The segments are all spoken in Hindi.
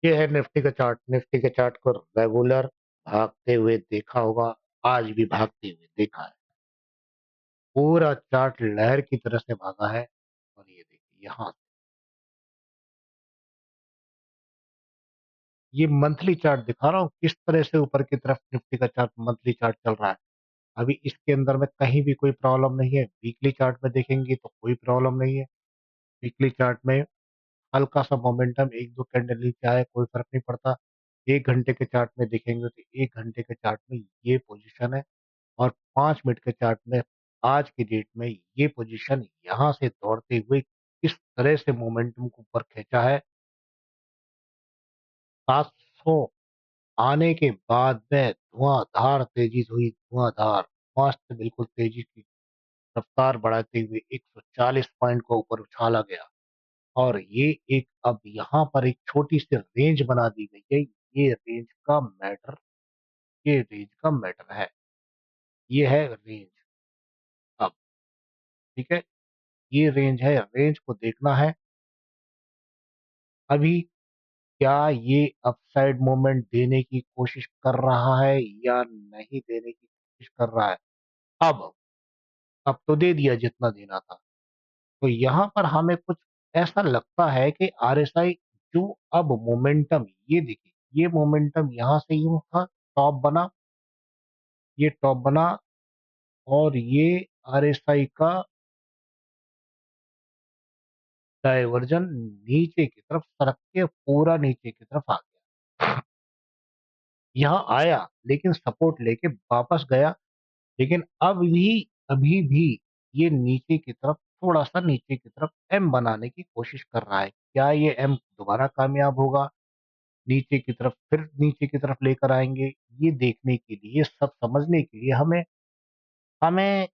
ये है निफ्टी का चार्ट। निफ्टी के चार्ट को रेगुलर भागते हुए देखा होगा, आज भी भागते हुए देखा है। पूरा चार्ट लहर की तरह से भागा है। और ये देखिए यहाँ ये मंथली चार्ट दिखा रहा हूँ किस तरह से ऊपर की तरफ निफ्टी का चार्ट मंथली चार्ट चल रहा है। अभी इसके अंदर में कहीं भी कोई प्रॉब्लम नहीं है। वीकली चार्ट में देखेंगे तो कोई प्रॉब्लम नहीं है। वीकली चार्ट में हल्का सा मोमेंटम, एक दो कैंडल नीचे आए कोई फर्क नहीं पड़ता। 1 घंटे के चार्ट में देखेंगे तो 1 घंटे के चार्ट में ये पोजीशन है। और 5 मिनट के चार्ट में आज की डेट में ये पोजीशन यहाँ से दौड़ते हुए किस तरह से मोमेंटम को ऊपर खींचा है। 700 आने के बाद में धुआंधार तेजी हुई, धुआंधार मस्त बिल्कुल तेजी की रफ्तार बढ़ाते हुए 140 पॉइंट को ऊपर उछाला गया। और ये एक अब यहाँ पर एक छोटी सी रेंज बना दी गई है। ये रेंज का मैटर, ये रेंज का मैटर है। ये है रेंज। अब ठीक है, ये रेंज है, रेंज को देखना है। अभी क्या ये अपसाइड मूवमेंट देने की कोशिश कर रहा है या नहीं देने की कोशिश कर रहा है। अब अब तो दे दिया जितना देना था। तो यहाँ पर हमें कुछ ऐसा लगता है कि आरएसआई जो अब मोमेंटम, ये देखिए ये मोमेंटम यहाँ से यूं था, टॉप बना, ये टॉप बना और ये आरएसआई का डायवर्जन नीचे की तरफ सरक के पूरा नीचे की तरफ आ गया। यहाँ आया लेकिन सपोर्ट लेके वापस गया। लेकिन अभी भी ये नीचे की तरफ, थोड़ा सा नीचे की तरफ एम बनाने की कोशिश कर रहा है। क्या ये एम दोबारा कामयाब होगा, नीचे की तरफ फिर नीचे की तरफ लेकर आएंगे। ये देखने के लिए, सब समझने के लिए हमें हमें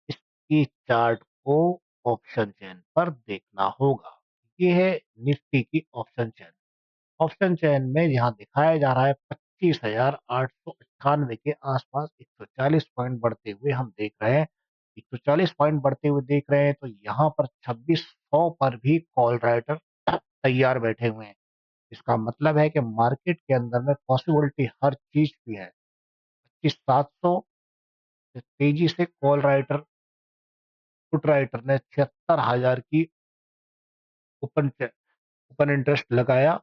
इसकी चार्ट को ऑप्शन चेन पर देखना होगा। ये है निफ्टी की ऑप्शन चेन। ऑप्शन चेन में यहाँ दिखाया जा रहा है 25,898 के आसपास 140 पॉइंट बढ़ते हुए हम देख रहे हैं। 140 पॉइंट बढ़ते हुए देख रहे हैं तो यहाँ पर 2600 पर भी कॉल राइटर तैयार बैठे हुए हैं। इसका मतलब है कि मार्केट के अंदर में पॉसिबिलिटी हर चीज की है। 25,700 तेजी से कॉल राइटर, पुट राइटर ने 76,000 की ओपन ओपन इंटरेस्ट लगाया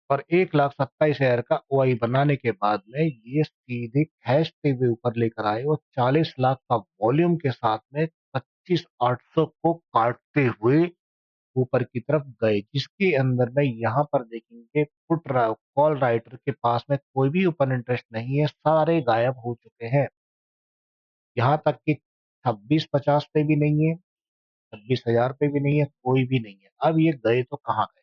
और 1,27,000 का ओआई बनाने के बाद में ये सीधे खींचते हुए ऊपर लेकर आए और 40 लाख का वॉल्यूम के साथ में 25,800 को काटते हुए ऊपर की तरफ गए, जिसके अंदर में यहाँ पर देखेंगे कॉल राइटर के पास में कोई भी ओपन इंटरेस्ट नहीं है, सारे गायब हो चुके हैं। यहाँ तक कि 2650 पे भी नहीं है, 26,000 पे भी नहीं है, कोई भी नहीं है। अब ये गए तो कहाँ गए,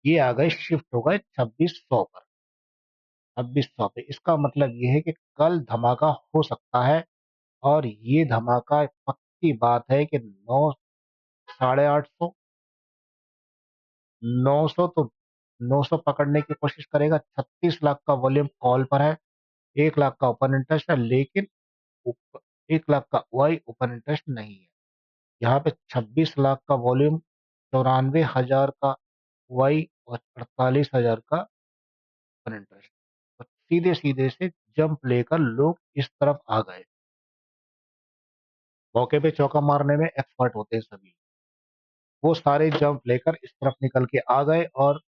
ये आ गए, शिफ्ट हो गए 2600 पर। 2600 पे इसका मतलब ये है कि कल धमाका हो सकता है। और ये धमाका पक्की बात है कि 850, 900 तो 900 पकड़ने की कोशिश करेगा। 36 लाख का वॉल्यूम कॉल पर है, 1 लाख का ओपन इंटरेस्ट है, लेकिन 1 लाख का वाई ओपन इंटरेस्ट नहीं है। यहाँ पे 26 लाख का वॉल्यूम, 94,000 का वाई और 48,000 का ओपन इंटरेस्ट। तो सीधे सीधे से जंप लेकर लोग इस तरफ आ गए। मौके पे चौका मारने में एक्सपर्ट होते हैं सभी। वो सारे जंप लेकर इस तरफ निकल के आ गए और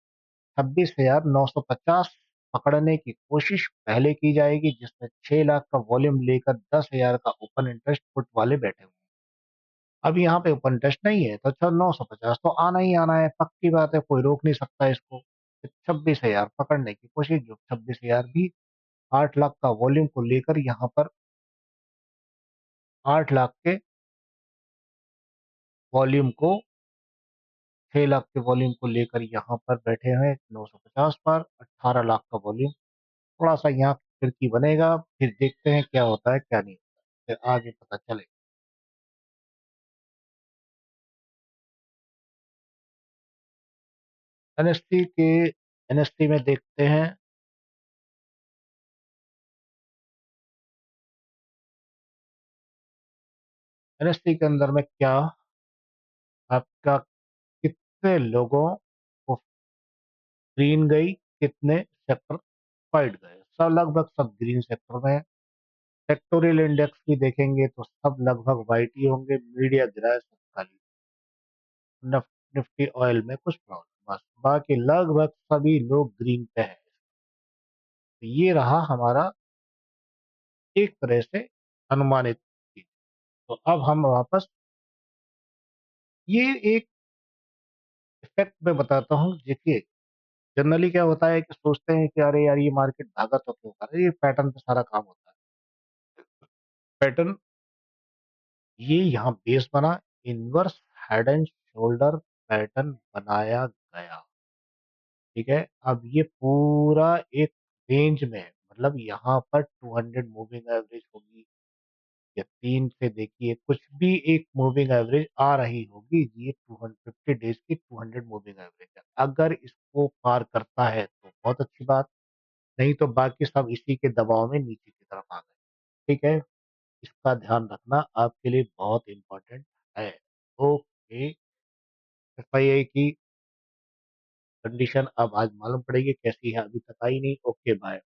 26,950 पकड़ने की कोशिश पहले की जाएगी, जिसमें 6 लाख का वॉल्यूम लेकर 10,000 का ओपन इंटरेस्ट पुट वाले बैठे हुए हैं। अब यहाँ पे ओपन इंटरेस्ट नहीं है तो 950 तो आना ही आना है, पक्की बात है, कोई रोक नहीं सकता इसको। 26,000 पकड़ने की कोशिश, जो 26,000 भी 8 लाख का वॉल्यूम को लेकर यहाँ पर 8 लाख के वॉल्यूम को 6 लाख के वॉल्यूम को लेकर यहाँ पर बैठे हैं 950 पर। 18 लाख का वॉल्यूम, थोड़ा सा यहाँ खिड़की बनेगा, फिर देखते हैं क्या होता है क्या नहीं होता है, फिर आगे पता चले। एनएसटी के एनएसटी में देखते हैं। एनएसटी के अंदर में क्या आपका कितने लोगों को ग्रीन गई, कितने सेक्टर वाइट गए। सब लगभग सब ग्रीन सेक्टर में है। सेक्टोरियल इंडेक्स भी देखेंगे तो सब लगभग वाइट ही होंगे। मीडिया गिरा है सब खाली। निफ्टी ऑयल में कुछ प्रॉब्लम बस, बाकी लगभग सभी लोग ग्रीन पे है। तो ये रहा हमारा एक तरह से अनुमानित चीज। तो अब हम वापस ये एक इफेक्ट में बताता हूँ। देखिए, जनरली क्या होता है कि सोचते हैं कि अरे यार ये मार्केट भागा तो क्यों कर रही है, ये पैटर्न पे सारा काम होता है। पैटर्न ये यहाँ बेस बना, inverse head and shoulder pattern बनाया गया। ठीक है, अब ये पूरा एक रेंज में है, मतलब यहाँ पर 200 मूविंग एवरेज होगी, या 3 से देखिए कुछ भी एक मूविंग एवरेज आ रही होगी। ये 250 डेज की 200 मूविंग एवरेज है। अगर इसको पार करता है तो बहुत अच्छी बात, नहीं तो बाकी सब इसी के दबाव में नीचे की तरफ आ गए। ठीक है, इसका ध्यान रखना आपके लिए बहुत इंपॉर्टेंट है। ओके, एफआईआई की कंडीशन अब आज मालूम पड़ेगी कैसी है, अभी तक आई नहीं। Okay bye.